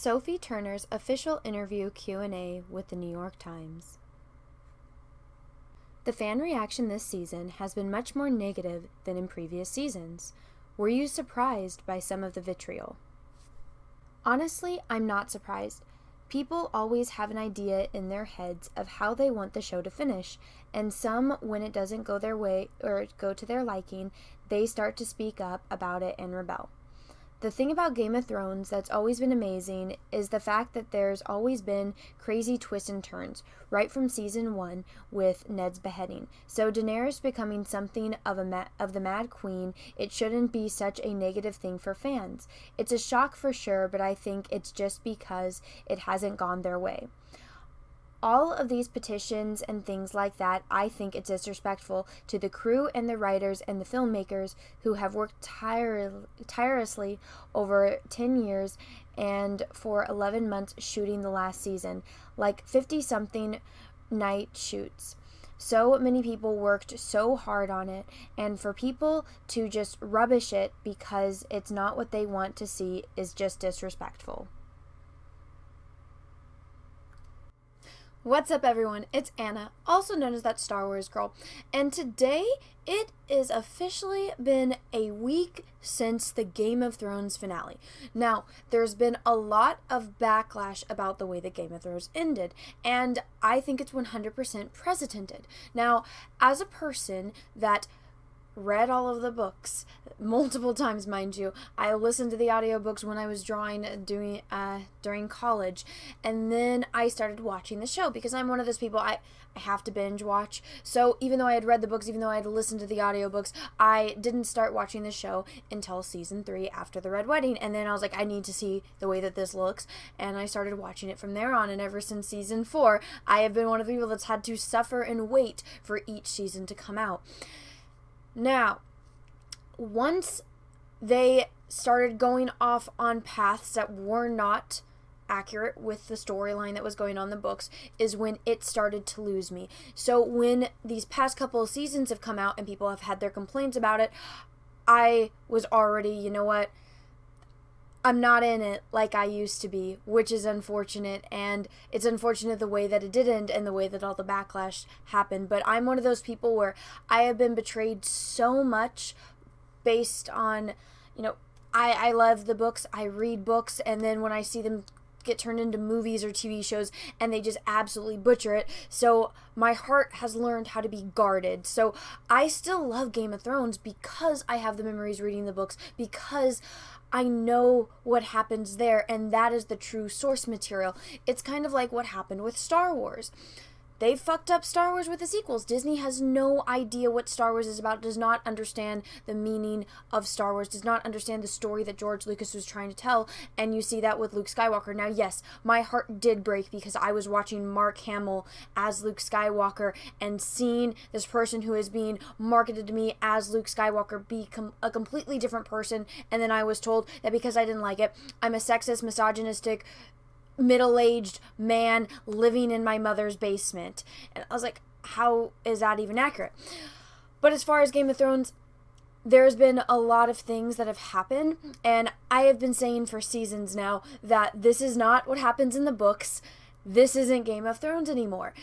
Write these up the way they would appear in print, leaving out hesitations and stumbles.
Sophie Turner's official interview Q&A with the New York Times. The fan reaction this season has been much more negative than in previous seasons. Were you surprised by some of the vitriol? Honestly, I'm not surprised. People always have an idea in their heads of how they want the show to finish, and some, when it doesn't go their way or go to their liking, they start to speak up about it and rebel. The thing about Game of Thrones that's always been amazing is the fact that there's always been crazy twists and turns, right from season 1 with Ned's beheading. So Daenerys becoming something of the Mad Queen, it shouldn't be such a negative thing for fans. It's a shock for sure, but I think it's just because it hasn't gone their way. All of these petitions and things like that, I think it's disrespectful to the crew and the writers and the filmmakers who have worked tirelessly over 10 years and for 11 months shooting the last season, like 50-something night shoots. So many people worked so hard on it, and for people to just rubbish it because it's not what they want to see is just disrespectful. What's up, everyone? It's Anna, also known as that Star Wars girl, and today it is officially been a week since the Game of Thrones finale. Now, there's been a lot of backlash about the way that Game of Thrones ended, and I think it's 100% precedented. Now, as a person that read all of the books multiple times, mind you. I listened to the audiobooks when I was drawing during college, and then I started watching the show because I'm one of those people I have to binge watch. So even though I had read the books, even though I had listened to the audiobooks, I didn't start watching the show until season 3 after the Red Wedding, and then I was like, I need to see the way that this looks, and I started watching it from there on, and ever since season 4 I have been one of the people that's had to suffer and wait for each season to come out. Now, once they started going off on paths that were not accurate with the storyline that was going on in the books is when it started to lose me. So when these past couple of seasons have come out and people have had their complaints about it, I was already, you know what, I'm not in it like I used to be, which is unfortunate, and it's unfortunate the way that it didn't and the way that all the backlash happened, but I'm one of those people where I have been betrayed so much based on, I love the books, I read books, and then when I see them get turned into movies or TV shows and they just absolutely butcher it, so my heart has learned how to be guarded. So I still love Game of Thrones because I have the memories reading the books, because I know what happens there, and that is the true source material. It's kind of like what happened with Star Wars. They fucked up Star Wars with the sequels. Disney has no idea what Star Wars is about, does not understand the meaning of Star Wars, does not understand the story that George Lucas was trying to tell, and you see that with Luke Skywalker. Now, yes, my heart did break because I was watching Mark Hamill as Luke Skywalker and seeing this person who is being marketed to me as Luke Skywalker be a completely different person, and then I was told that because I didn't like it, I'm a sexist, misogynistic, middle-aged man living in my mother's basement. And I was like, how is that even accurate? But as far as Game of Thrones, there's been a lot of things that have happened, and I have been saying for seasons now that this is not what happens in the books. This isn't Game of Thrones anymore.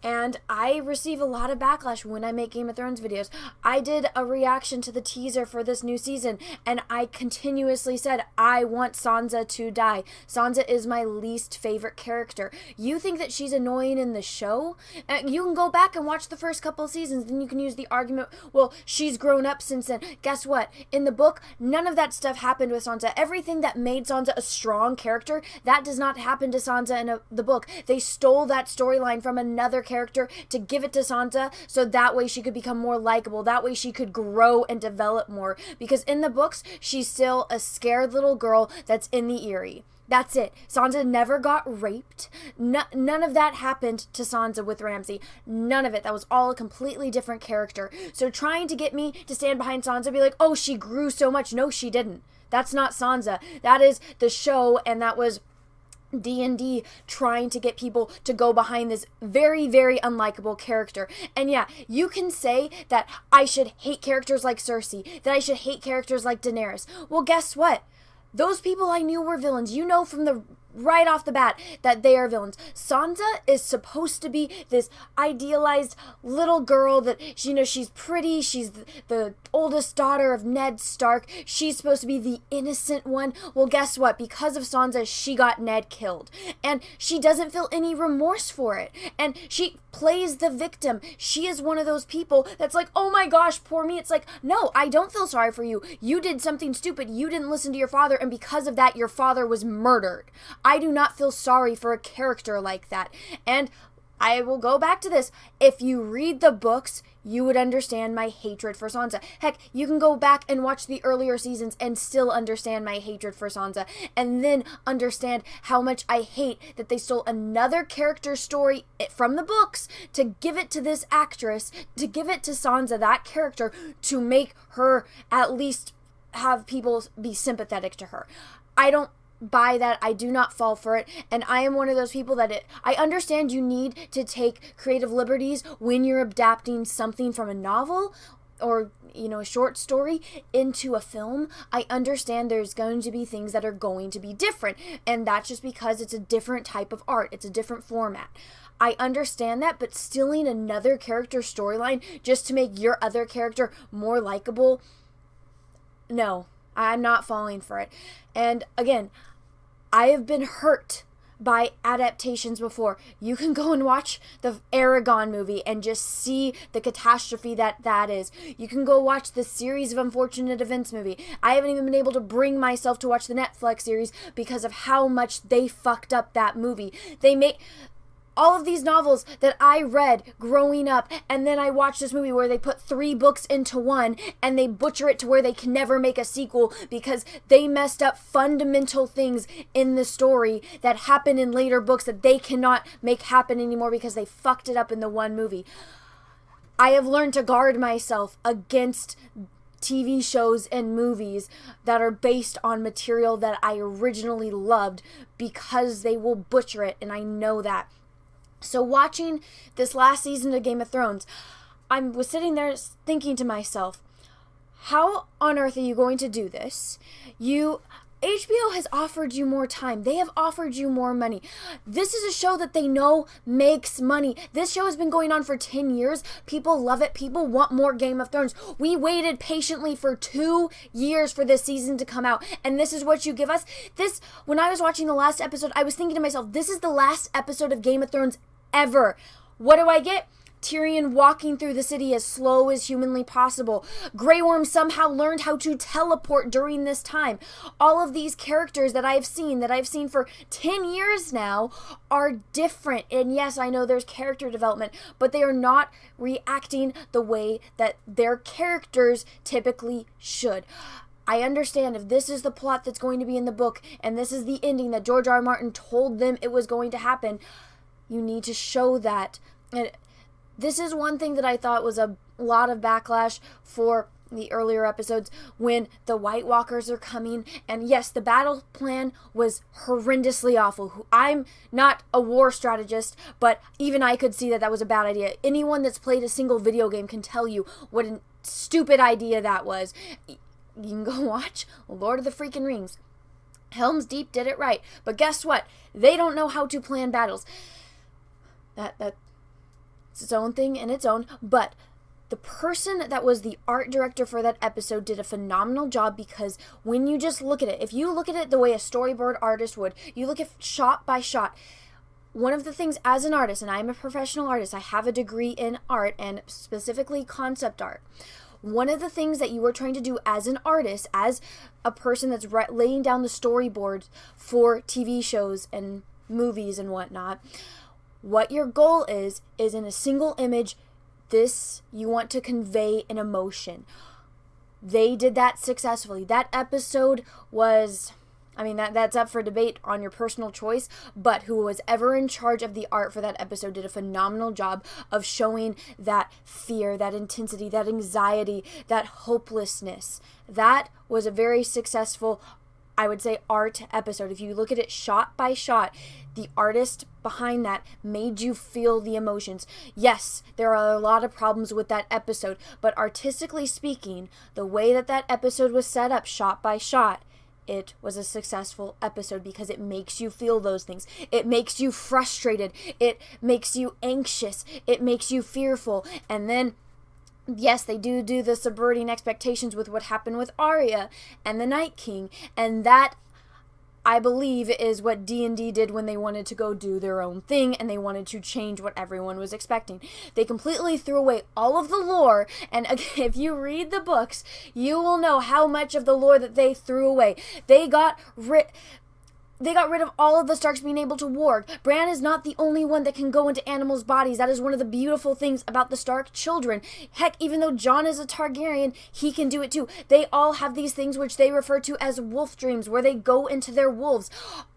And I receive a lot of backlash when I make Game of Thrones videos. I did a reaction to the teaser for this new season, and I continuously said, I want Sansa to die. Sansa is my least favorite character. You think that she's annoying in the show? You can go back and watch the first couple of seasons, then you can use the argument, well, she's grown up since then. Guess what? In the book, none of that stuff happened with Sansa. Everything that made Sansa a strong character, that does not happen to Sansa in the book. They stole that storyline from another character to give it to Sansa so that way she could become more likable, that way she could grow and develop more, because in the books she's still a scared little girl that's in the Eyrie. That's it. Sansa never got raped. None of that happened to Sansa with Ramsay. None of it. That was all a completely different character. So trying to get me to stand behind Sansa and be like, oh, she grew so much. No, she didn't. That's not Sansa. That is the show, and that was D&D trying to get people to go behind this very, very unlikable character. And yeah, you can say that I should hate characters like Cersei, that I should hate characters like Daenerys. Well, guess what? Those people I knew were villains. You know from the right off the bat that they are villains. Sansa is supposed to be this idealized little girl that, she's pretty, she's the oldest daughter of Ned Stark, she's supposed to be the innocent one. Well, guess what? Because of Sansa, she got Ned killed, and she doesn't feel any remorse for it, and she plays the victim. She is one of those people that's like, oh my gosh, poor me. It's like, no, I don't feel sorry for you. You did something stupid. You didn't listen to your father, and because of that, your father was murdered. I do not feel sorry for a character like that. And I will go back to this. If you read the books, you would understand my hatred for Sansa. Heck, you can go back and watch the earlier seasons and still understand my hatred for Sansa. And then understand how much I hate that they stole another character story from the books to give it to this actress, to give it to Sansa, that character, to make her at least have people be sympathetic to her. I don't buy that. I do not fall for it, and I am one of those people that I understand you need to take creative liberties when you're adapting something from a novel or a short story into a film. I understand there's going to be things that are going to be different, and that's just because it's a different type of art. It's a different format. I understand that, but stealing another character storyline just to make your other character more likable, no, I'm not falling for it. And again, I have been hurt by adaptations before. You can go and watch the Aragon movie and just see the catastrophe that is. You can go watch the Series of Unfortunate Events movie. I haven't even been able to bring myself to watch the Netflix series because of how much they fucked up that movie. They made all of these novels that I read growing up, and then I watched this movie where they put 3 books into one, and they butcher it to where they can never make a sequel because they messed up fundamental things in the story that happen in later books that they cannot make happen anymore because they fucked it up in the one movie. I have learned to guard myself against TV shows and movies that are based on material that I originally loved because they will butcher it, and I know that. So watching this last season of Game of Thrones, I was sitting there thinking to myself, how on earth are you going to do this? HBO has offered you more time. They have offered you more money. This is a show that they know makes money. This show has been going on for 10 years. People love it. People want more Game of Thrones. We waited patiently for 2 years for this season to come out, and this is what you give us? When I was watching the last episode, I was thinking to myself, this is the last episode of Game of Thrones ever. What do I get? Tyrion walking through the city as slow as humanly possible. Grey Worm somehow learned how to teleport during this time. All of these characters that I've seen for 10 years now are different. And yes, I know there's character development, but they are not reacting the way that their characters typically should. I understand if this is the plot that's going to be in the book, and this is the ending that George R. R. Martin told them it was going to happen, you need to show that. And this is one thing that I thought was a lot of backlash for the earlier episodes when the White Walkers are coming. And yes, the battle plan was horrendously awful. I'm not a war strategist, but even I could see that that was a bad idea. Anyone that's played a single video game can tell you what a stupid idea that was. You can go watch Lord of the freaking Rings. Helm's Deep did it right. But guess what? They don't know how to plan battles. That's its own thing in its own, but the person that was the art director for that episode did a phenomenal job, because when you just look at it, if you look at it the way a storyboard artist would, you look at shot by shot, one of the things as an artist, and I'm a professional artist, I have a degree in art and specifically concept art. One of the things that you are trying to do as an artist, as a person that's laying down the storyboards for TV shows and movies and whatnot, what your goal is in a single image, you want to convey an emotion. They did that successfully. That episode was, that's up for debate on your personal choice, but who was ever in charge of the art for that episode did a phenomenal job of showing that fear, that intensity, that anxiety, that hopelessness. That was a very successful, I would say, art episode. If you look at it shot by shot, the artist behind that made you feel the emotions. Yes, there are a lot of problems with that episode, but artistically speaking, the way that episode was set up shot by shot, it was a successful episode because it makes you feel those things. It makes you frustrated. It makes you anxious. It makes you fearful. And then, yes, they do the subverting expectations with what happened with Arya and the Night King. And that, I believe, is what D&D did when they wanted to go do their own thing and they wanted to change what everyone was expecting. They completely threw away all of the lore, and again, if you read the books, you will know how much of the lore that they threw away. They got rid of all of the Starks being able to warg. Bran is not the only one that can go into animals' bodies. That is one of the beautiful things about the Stark children. Heck, even though Jon is a Targaryen, he can do it too. They all have these things which they refer to as wolf dreams, where they go into their wolves.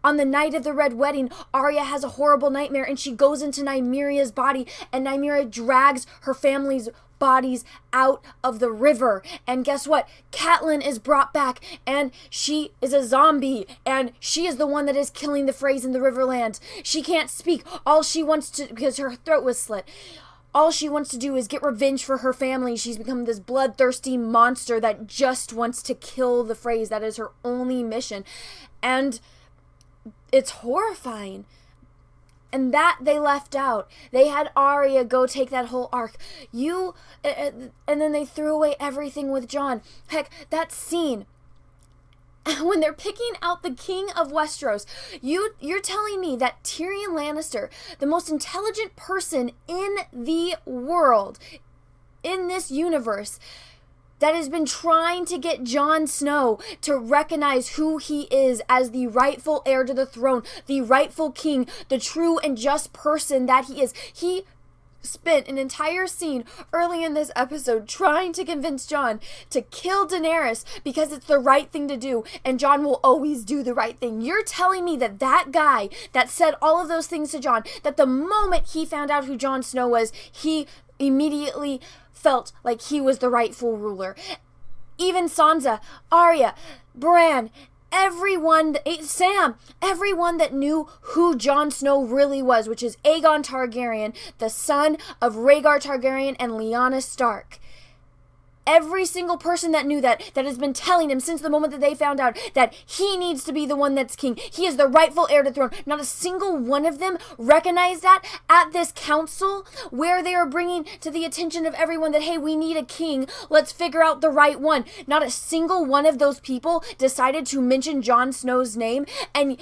On the night of the Red Wedding, Arya has a horrible nightmare, and she goes into Nymeria's body, and Nymeria drags her family's bodies out of the river. And guess what? Catelyn is brought back, and she is a zombie, and she is the one that is killing the Freys in the Riverlands. She can't speak. All she wants to, because her throat was slit, all she wants to do is get revenge for her family. She's become this bloodthirsty monster that just wants to kill the Freys. That is her only mission. And it's horrifying. And that they left out. They had Arya go take that whole arc. And then they threw away everything with Jon. Heck, that scene when they're picking out the king of Westeros, you're telling me that Tyrion Lannister, the most intelligent person in the world, in this universe, that has been trying to get Jon Snow to recognize who he is as the rightful heir to the throne, the rightful king, the true and just person that he is. He spent an entire scene early in this episode trying to convince Jon to kill Daenerys because it's the right thing to do, and Jon will always do the right thing. You're telling me that that guy that said all of those things to Jon, that the moment he found out who Jon Snow was, he immediately felt like he was the rightful ruler. Even Sansa, Arya, Bran, Sam, everyone that knew who Jon Snow really was, which is Aegon Targaryen, the son of Rhaegar Targaryen and Lyanna Stark. Every single person that knew that has been telling him since the moment that they found out that he needs to be the one that's king. He is the rightful heir to the throne. Not a single one of them recognized that at this council where they are bringing to the attention of everyone that, hey, we need a king. Let's figure out the right one. Not a single one of those people decided to mention Jon Snow's name. And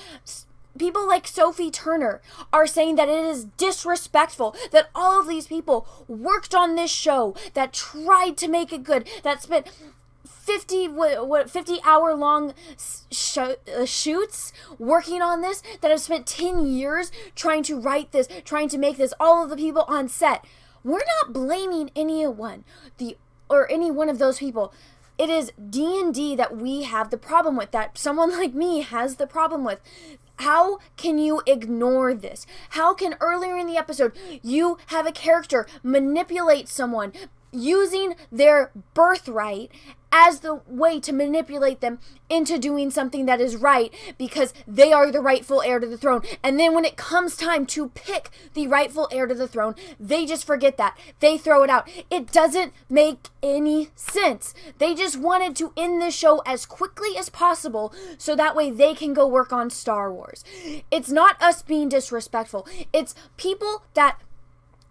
people like Sophie Turner are saying that it is disrespectful that all of these people worked on this show, that tried to make it good, that spent 50-hour-long shoots working on this, that have spent 10 years trying to write this, trying to make this, all of the people on set. We're not blaming anyone, any one of those people. It is D&D that we have the problem with, that someone like me has the problem with. How can you ignore this? How can earlier in the episode you have a character manipulate someone using their birthright as the way to manipulate them into doing something that is right because they are the rightful heir to the throne? And then when it comes time to pick the rightful heir to the throne, they just forget that. They throw it out. It doesn't make any sense. They just wanted to end this show as quickly as possible so that way they can go work on Star Wars. It's not us being disrespectful. It's people that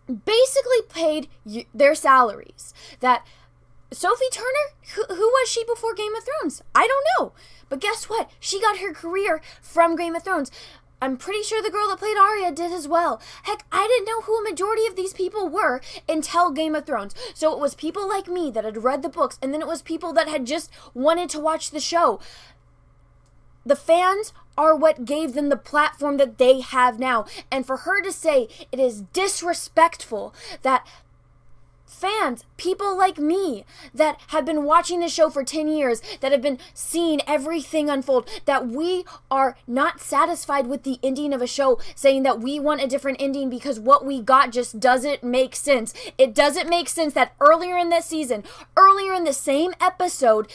basically paid their salaries. That Sophie Turner, who was she before Game of Thrones? I don't know. But guess what? She got her career from Game of Thrones. I'm pretty sure the girl that played Arya did as well. Heck, I didn't know who a majority of these people were until Game of Thrones. So it was people like me that had read the books, and then it was people that had just wanted to watch the show. The fans are what gave them the platform that they have now. And for her to say it is disrespectful that fans, people like me, that have been watching the show for 10 years, that have been seeing everything unfold, that we are not satisfied with the ending of a show, saying that we want a different ending because what we got just doesn't make sense. It doesn't make sense that earlier in this season, earlier in the same episode,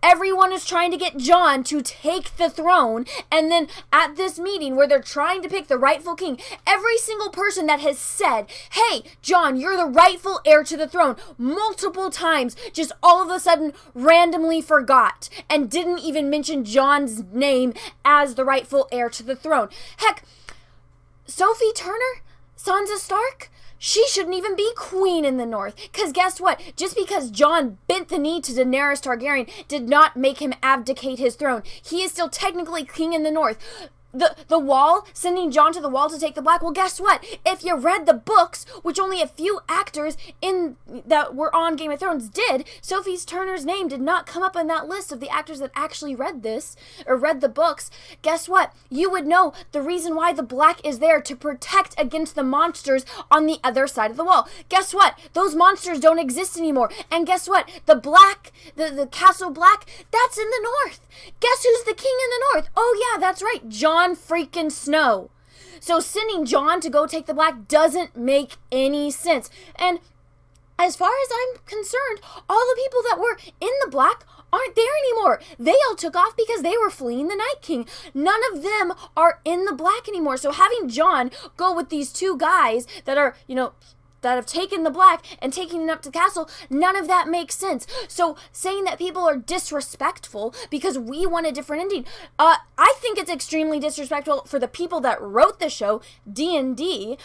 everyone is trying to get Jon to take the throne, and then at this meeting where they're trying to pick the rightful king, every single person that has said, hey, Jon, you're the rightful heir to the throne, multiple times, just all of a sudden randomly forgot and didn't even mention Jon's name as the rightful heir to the throne. Heck, Sophie Turner, Sansa Stark, she shouldn't even be queen in the North. Because guess what? Just because Jon bent the knee to Daenerys Targaryen did not make him abdicate his throne. He is still technically king in the North. The Wall, sending Jon to the Wall to take the Black, well, guess what? If you read the books, which only a few actors that were on Game of Thrones did, Sophie Turner's name did not come up in that list of the actors that actually read this, or read the books. Guess what? You would know the reason why the Black is there to protect against the monsters on the other side of the Wall. Guess what? Those monsters don't exist anymore. And guess what? The Black, the Castle Black, that's in the North. Guess who's the king in the North? Oh yeah, that's right, Jon freaking Snow. So sending Jon to go take the Black doesn't make any sense. And as far as I'm concerned, all the people that were in the Black aren't there anymore. They all took off because they were fleeing the Night King. None of them are in the Black anymore. So having Jon go with these two guys that are, that have taken the Black and taking it up to the castle, none of that makes sense. So saying that people are disrespectful because we want a different ending, I think it's extremely disrespectful for the people that wrote the show, D&D,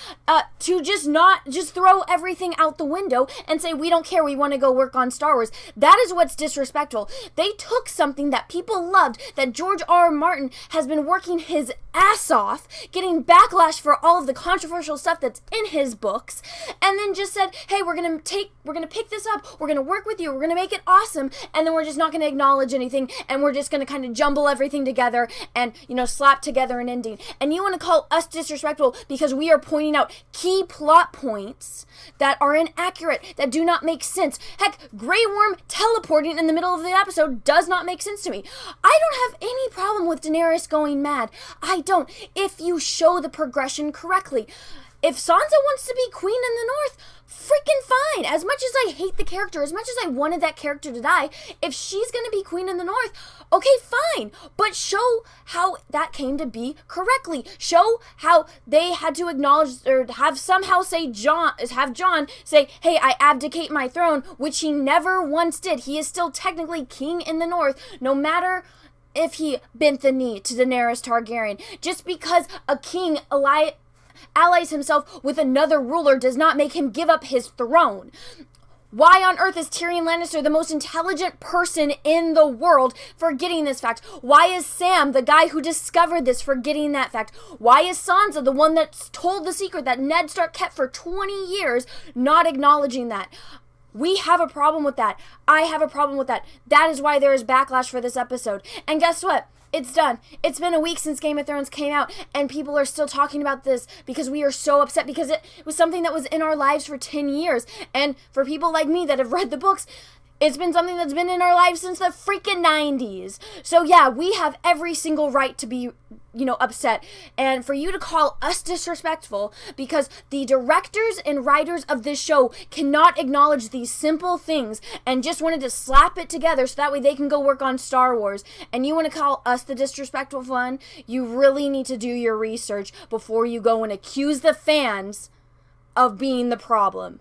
to just throw everything out the window and say, we don't care, we want to go work on Star Wars. That is what's disrespectful. They took something that people loved, that George R. R. Martin has been working his ass off, getting backlash for all of the controversial stuff that's in his books, and then just said, hey, we're gonna pick this up, we're gonna work with you, we're gonna make it awesome, and then we're just not gonna acknowledge anything, and we're just gonna kind of jumble everything together and, slap together an ending. And you want to call us disrespectful because we are pointing out key plot points that are inaccurate, that do not make sense. Heck, Grey Worm teleporting in the middle of the episode does not make sense to me. I don't have any problem with Daenerys going mad. I don't, if you show the progression correctly. If Sansa wants to be queen in the North, freaking fine. As much as I hate the character, as much as I wanted that character to die, if she's going to be queen in the North, okay, fine. But show how that came to be correctly. Show how they had to acknowledge, or have somehow have Jon say, hey, I abdicate my throne, which he never once did. He is still technically king in the North, no matter if he bent the knee to Daenerys Targaryen. Just because a king allies himself with another ruler does not make him give up his throne. Why on earth is Tyrion Lannister the most intelligent person in the world forgetting this fact? Why is Sam, the guy who discovered this, forgetting that fact? Why is Sansa, the one that told the secret that Ned Stark kept for 20 years, not acknowledging that? We have a problem with that. I have a problem with that. That is why there is backlash for this episode. And guess what? It's done. It's been a week since Game of Thrones came out, and people are still talking about this because we are so upset because it was something that was in our lives for 10 years. And for people like me that have read the books, it's been something that's been in our lives since the freaking 90s. So yeah, we have every single right to be, upset. And for you to call us disrespectful because the directors and writers of this show cannot acknowledge these simple things and just wanted to slap it together so that way they can go work on Star Wars, and you want to call us the disrespectful one, you really need to do your research before you go and accuse the fans of being the problem.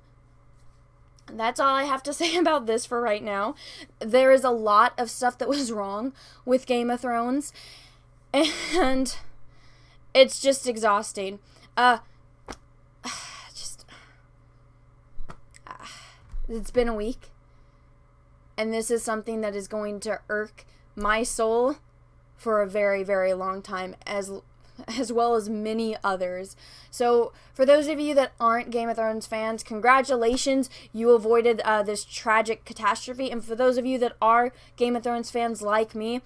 That's all I have to say about this for right now. There is a lot of stuff that was wrong with Game of Thrones, and it's just exhausting. It's been a week, and this is something that is going to irk my soul for a very, very long time, as well as many others. So for those of you that aren't Game of Thrones fans, congratulations, you avoided this tragic catastrophe. And for those of you that are Game of Thrones fans like me,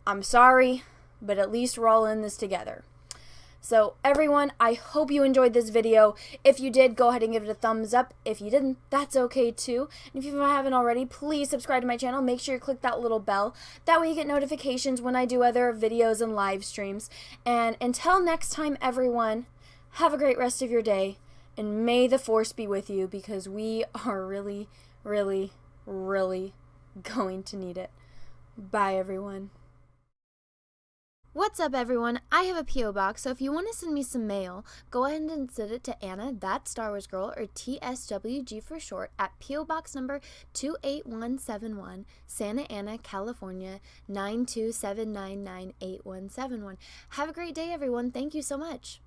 I'm sorry, but at least we're all in this together. So everyone, I hope you enjoyed this video. If you did, go ahead and give it a thumbs up. If you didn't, that's okay too. And if you haven't already, please subscribe to my channel. Make sure you click that little bell. That way you get notifications when I do other videos and live streams. And until next time, everyone, have a great rest of your day. And may the Force be with you, because we are really, really, really going to need it. Bye, everyone. What's up, everyone? I have a P.O. box, so if you want to send me some mail, go ahead and send it to Anna, that's Star Wars Girl, or TSWG for short, at P.O. Box number 28171, Santa Ana, California, 927998171. Have a great day, everyone. Thank you so much.